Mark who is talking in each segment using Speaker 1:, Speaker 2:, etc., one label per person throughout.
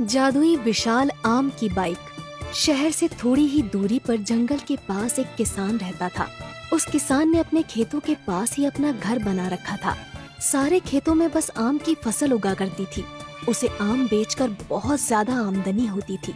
Speaker 1: जादुई विशाल आम की बाइक। शहर से थोड़ी ही दूरी पर जंगल के पास एक किसान रहता था। उस किसान ने अपने खेतों के पास ही अपना घर बना रखा था। सारे खेतों में बस आम की फसल उगा करती थी। उसे आम बेचकर बहुत ज्यादा आमदनी होती थी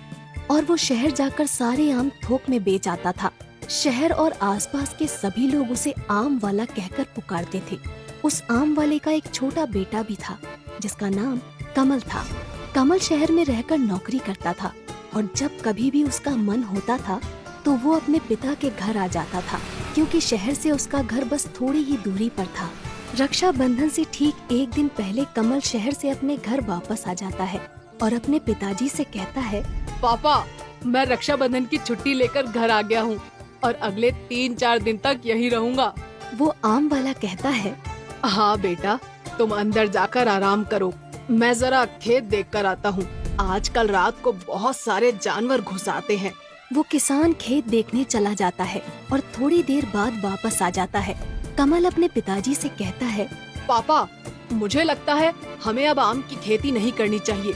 Speaker 1: और वो शहर जाकर सारे आम थोक में बेच आता था। शहर और आसपास के सभी लोग उसे आम वाला कहकर पुकारते थे। उस आम वाले का एक छोटा बेटा भी था जिसका नाम कमल था। कमल शहर में रहकर नौकरी करता था और जब कभी भी उसका मन होता था तो वो अपने पिता के घर आ जाता था, क्योंकि शहर से उसका घर बस थोड़ी ही दूरी पर था। रक्षाबंधन से ठीक एक दिन पहले कमल शहर से अपने घर वापस आ जाता है और अपने पिताजी से कहता है,
Speaker 2: पापा, मैं रक्षाबंधन की छुट्टी लेकर घर आ गया हूँ और अगले 3-4 दिन तक यहीं रहूँगा।
Speaker 1: वो आम वाला कहता है,
Speaker 2: हाँ बेटा, तुम अंदर जाकर आराम करो, मैं जरा खेत देख कर आता हूँ। आजकल रात को बहुत सारे जानवर घुस आते हैं।
Speaker 1: वो किसान खेत देखने चला जाता है और थोड़ी देर बाद वापस आ जाता है। कमल अपने पिताजी से कहता है,
Speaker 2: पापा, मुझे लगता है हमें अब आम की खेती नहीं करनी चाहिए।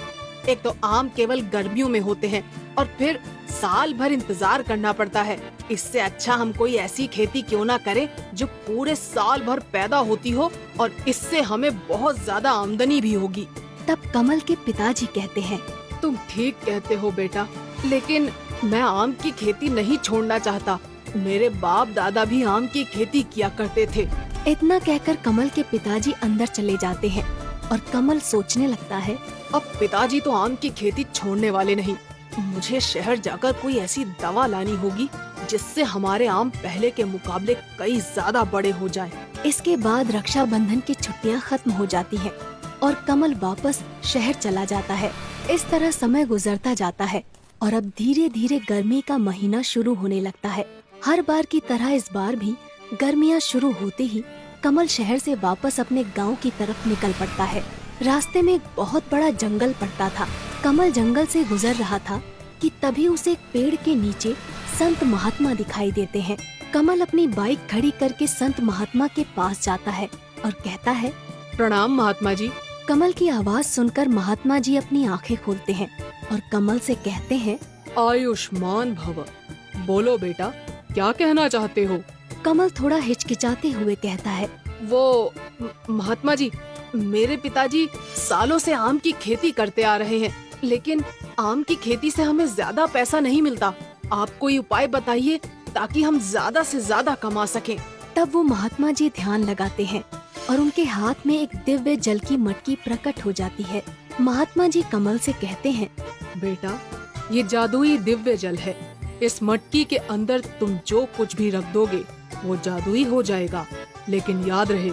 Speaker 2: एक तो आम केवल गर्मियों में होते हैं और फिर साल भर इंतजार करना पड़ता है। इससे अच्छा हम कोई ऐसी खेती क्यों ना करें जो पूरे साल भर पैदा होती हो और इससे हमें बहुत ज्यादा आमदनी भी होगी।
Speaker 1: तब कमल के पिताजी कहते हैं,
Speaker 2: तुम ठीक कहते हो बेटा, लेकिन मैं आम की खेती नहीं छोड़ना चाहता। मेरे बाप दादा भी आम की खेती किया करते थे।
Speaker 1: इतना कहकर कमल के पिताजी अंदर चले जाते हैं और कमल सोचने लगता है,
Speaker 2: अब पिताजी तो आम की खेती छोड़ने वाले नहीं। मुझे शहर जाकर कोई ऐसी दवा लानी होगी जिससे हमारे आम पहले के मुकाबले कई ज्यादा बड़े हो जाएं।
Speaker 1: इसके बाद रक्षाबंधन की छुट्टियां खत्म हो जाती हैं और कमल वापस शहर चला जाता है। इस तरह समय गुजरता जाता है और अब धीरे धीरे गर्मी का महीना शुरू होने लगता है। हर बार की तरह इस बार भी गर्मियां शुरू होते ही कमल शहर से वापस अपने गांव की तरफ निकल पड़ता है। रास्ते में एक बहुत बड़ा जंगल पड़ता था। कमल जंगल से गुजर रहा था कि तभी उसे एक पेड़ के नीचे संत महात्मा दिखाई देते हैं। कमल अपनी बाइक खड़ी करके संत महात्मा के पास जाता है और कहता है,
Speaker 2: प्रणाम महात्मा जी।
Speaker 1: कमल की आवाज सुनकर महात्मा जी अपनी आंखें खोलते हैं और कमल से कहते हैं,
Speaker 2: आयुष्मान भव। बोलो बेटा, क्या कहना चाहते हो?
Speaker 1: कमल थोड़ा हिचकिचाते हुए कहता है,
Speaker 2: वो महात्मा जी, मेरे पिताजी सालों से आम की खेती करते आ रहे हैं, लेकिन आम की खेती से हमें ज्यादा पैसा नहीं मिलता। आप कोई उपाय बताइए ताकि हम ज्यादा से ज्यादा कमा सकें।
Speaker 1: तब वो महात्मा जी ध्यान लगाते हैं और उनके हाथ में एक दिव्य जल की मटकी प्रकट हो जाती है। महात्मा जी कमल से कहते हैं,
Speaker 2: बेटा, ये जादुई दिव्य जल है। इस मटकी के अंदर तुम जो कुछ भी रख दोगे वो जादुई हो जाएगा, लेकिन याद रहे,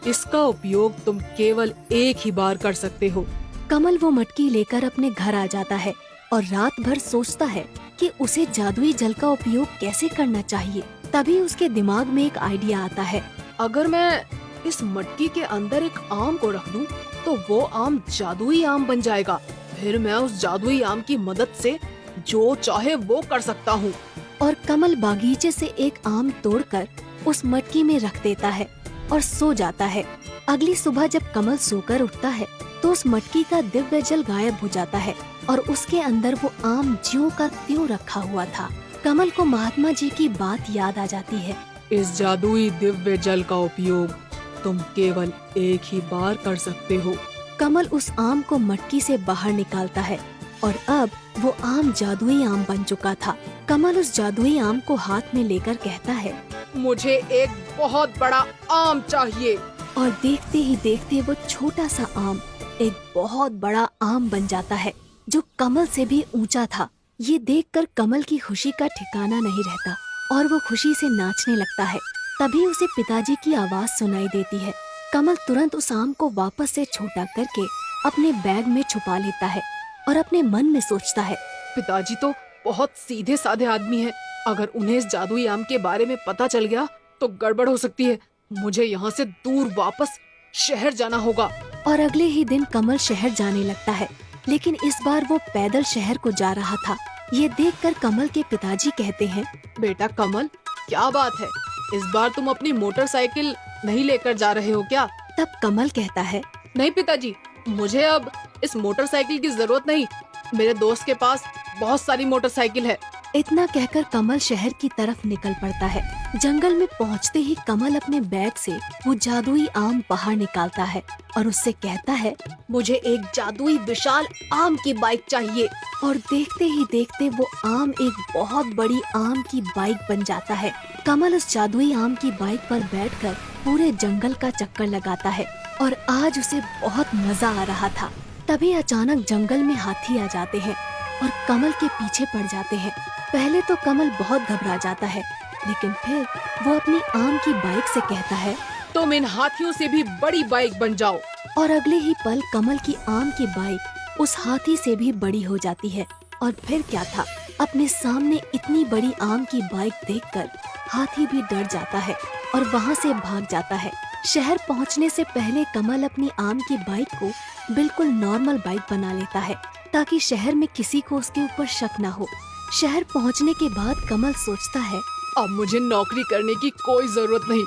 Speaker 2: इसका उपयोग तुम केवल एक ही बार कर सकते हो।
Speaker 1: कमल वो मटकी लेकर अपने घर आ जाता है और रात भर सोचता है कि उसे जादुई जल का उपयोग कैसे करना चाहिए। तभी उसके दिमाग में एक आइडिया आता है,
Speaker 2: अगर मैं इस मटकी के अंदर एक आम को रख दूं, तो वो आम जादुई आम बन जाएगा। फिर मैं उस जादुई आम की मदद से जो चाहे वो कर सकता हूँ।
Speaker 1: और कमल बागीचे से एक आम तोड़कर उस मटकी में रख देता है और सो जाता है। अगली सुबह जब कमल सोकर उठता है तो उस मटकी का दिव्य जल गायब हो जाता है और उसके अंदर वो आम ज्यों का त्यों रखा हुआ था। कमल को महात्मा जी की बात याद आ जाती है,
Speaker 2: इस जादुई दिव्य जल का उपयोग तुम केवल एक ही बार कर सकते हो।
Speaker 1: कमल उस आम को मटकी से बाहर निकालता है और अब वो आम जादुई आम बन चुका था। कमल उस जादुई आम को हाथ में लेकर कहता है,
Speaker 2: मुझे एक बहुत बड़ा आम चाहिए।
Speaker 1: और देखते ही देखते वो छोटा सा आम एक बहुत बड़ा आम बन जाता है जो कमल से भी ऊंचा था। ये देखकर कमल की खुशी का ठिकाना नहीं रहता और वो खुशी से नाचने लगता है। तभी उसे पिताजी की आवाज सुनाई देती है। कमल तुरंत उस आम को वापस से छोटा करके अपने बैग में छुपा लेता है और अपने मन में सोचता है,
Speaker 2: पिताजी तो बहुत सीधे साधे आदमी हैं। अगर उन्हें इस जादुई आम के बारे में पता चल गया तो गड़बड़ हो सकती है। मुझे यहाँ से दूर वापस शहर जाना होगा।
Speaker 1: और अगले ही दिन कमल शहर जाने लगता है, लेकिन इस बार वो पैदल शहर को जा रहा था। ये देखकर कमल के पिताजी कहते हैं,
Speaker 2: बेटा कमल, क्या बात है, इस बार तुम अपनी मोटरसाइकिल नहीं लेकर जा रहे हो क्या?
Speaker 1: तब कमल कहता है,
Speaker 2: नहीं पिताजी, मुझे अब इस मोटरसाइकिल की जरूरत नहीं। मेरे दोस्त के पास बहुत सारी मोटरसाइकिल है।
Speaker 1: इतना कहकर कमल शहर की तरफ निकल पड़ता है। जंगल में पहुंचते ही कमल अपने बैग से वो जादुई आम बाहर निकालता है और उससे कहता है,
Speaker 2: मुझे एक जादुई विशाल आम की बाइक चाहिए।
Speaker 1: और देखते ही देखते वो आम एक बहुत बड़ी आम की बाइक बन जाता है। कमल उस जादुई आम की बाइक पर बैठकर पूरे जंगल का चक्कर लगाता है और आज उसे बहुत मजा आ रहा था। तभी अचानक जंगल में हाथी आ जाते हैं और कमल के पीछे पड़ जाते हैं। पहले तो कमल बहुत घबरा जाता है, लेकिन फिर वो अपनी आम की बाइक से कहता है,
Speaker 2: तुम इन हाथियों से भी बड़ी बाइक बन जाओ।
Speaker 1: और अगले ही पल कमल की आम की बाइक उस हाथी से भी बड़ी हो जाती है। और फिर क्या था, अपने सामने इतनी बड़ी आम की बाइक देखकर हाथी भी डर जाता है और वहाँ से भाग जाता है। शहर पहुँचने से पहले कमल अपनी आम की बाइक को बिल्कुल नॉर्मल बाइक बना लेता है ताकि शहर में किसी को उसके ऊपर शक न हो। शहर पहुँचने के बाद कमल सोचता है,
Speaker 2: अब मुझे नौकरी करने की कोई जरूरत नहीं,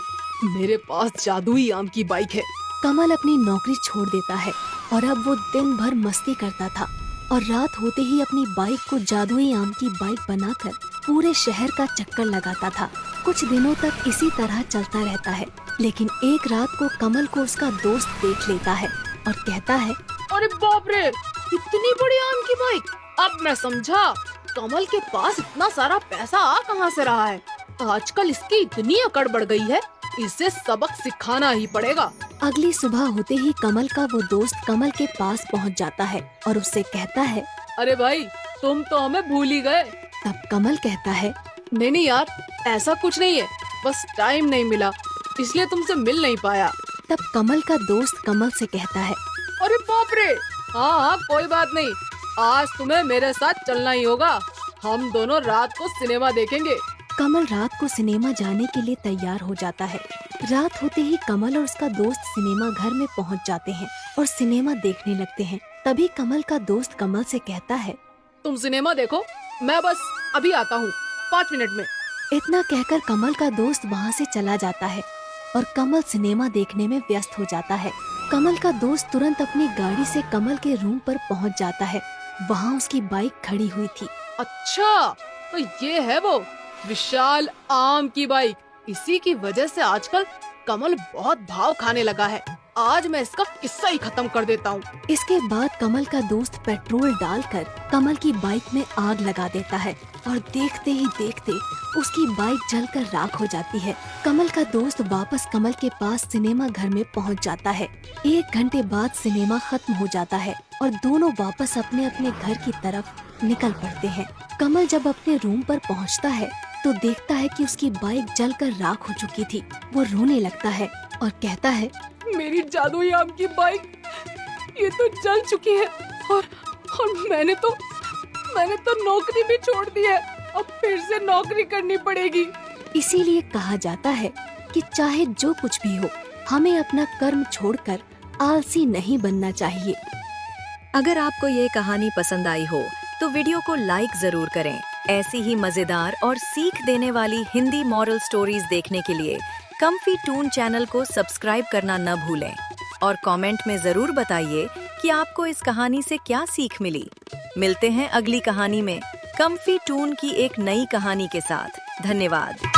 Speaker 2: मेरे पास जादुई आम की बाइक है।
Speaker 1: कमल अपनी नौकरी छोड़ देता है और अब वो दिन भर मस्ती करता था और रात होते ही अपनी बाइक को जादुई आम की बाइक बनाकर पूरे शहर का चक्कर लगाता था। कुछ दिनों तक इसी तरह चलता रहता है, लेकिन एक रात को कमल को उसका दोस्त देख लेता है और कहता है,
Speaker 2: अरे बाप रे, इतनी बड़ी आम की बाइक! अब मैं समझा कमल के पास इतना सारा पैसा आ कहाँ से रहा है। आजकल इसकी इतनी अकड़ बढ़ गई है, इसे सबक सिखाना ही पड़ेगा।
Speaker 1: अगली सुबह होते ही कमल का वो दोस्त कमल के पास पहुंच जाता है और उससे कहता है,
Speaker 2: अरे भाई, तुम तो हमें भूल ही गए।
Speaker 1: तब कमल कहता है,
Speaker 2: नहीं यार, ऐसा कुछ नहीं है, बस टाइम नहीं मिला इसलिए तुमसे मिल नहीं पाया।
Speaker 1: तब कमल का दोस्त कमल से कहता है,
Speaker 2: अरे बाप रे, हाँ कोई बात नहीं, आज तुम्हें मेरे साथ चलना ही होगा। हम दोनों रात को सिनेमा देखेंगे।
Speaker 1: कमल रात को सिनेमा जाने के लिए तैयार हो जाता है। रात होते ही कमल और उसका दोस्त सिनेमा घर में पहुंच जाते हैं और सिनेमा देखने लगते हैं। तभी कमल का दोस्त कमल से कहता है,
Speaker 2: तुम सिनेमा देखो, मैं बस अभी आता हूँ 5 मिनट में।
Speaker 1: इतना कहकर कमल का दोस्त वहाँ से चला जाता है और कमल सिनेमा देखने में व्यस्त हो जाता है। कमल का दोस्त तुरंत अपनी गाड़ी से कमल के रूम पर पहुँच जाता है। वहाँ उसकी बाइक खड़ी हुई थी।
Speaker 2: अच्छा, तो ये है वो विशाल आम की बाइक। इसी की वजह से आजकल कमल बहुत भाव खाने लगा है। आज मैं इसका किस्सा ही खत्म कर देता हूँ।
Speaker 1: इसके बाद कमल का दोस्त पेट्रोल डालकर कमल की बाइक में आग लगा देता है और देखते ही देखते उसकी बाइक जलकर राख हो जाती है। कमल का दोस्त वापस कमल के पास सिनेमा घर में पहुंच जाता है। 1 घंटे बाद सिनेमा खत्म हो जाता है और दोनों वापस अपने अपने घर की तरफ निकल पड़ते हैं। कमल जब अपने रूम पर पहुंचता है तो देखता है कि उसकी बाइक जलकर राख हो चुकी थी। वो रोने लगता है और कहता है,
Speaker 2: मेरी जादुई आम की बाइक ये तो जल चुकी है और मैंने तो नौकरी भी छोड़ दी है। अब फिर से नौकरी करनी पड़ेगी।
Speaker 1: इसीलिए कहा जाता है कि चाहे जो कुछ भी हो, हमें अपना कर्म छोड़कर आलसी नहीं बनना चाहिए।
Speaker 3: अगर आपको ये कहानी पसंद आई हो तो वीडियो को लाइक जरूर करें। ऐसी ही मजेदार और सीख देने वाली हिंदी मॉरल स्टोरीज देखने के लिए कम्फी टून चैनल को सब्सक्राइब करना न भूलें और कमेंट में जरूर बताइए कि आपको इस कहानी से क्या सीख मिली। मिलते हैं अगली कहानी में कम्फी टून की एक नई कहानी के साथ। धन्यवाद।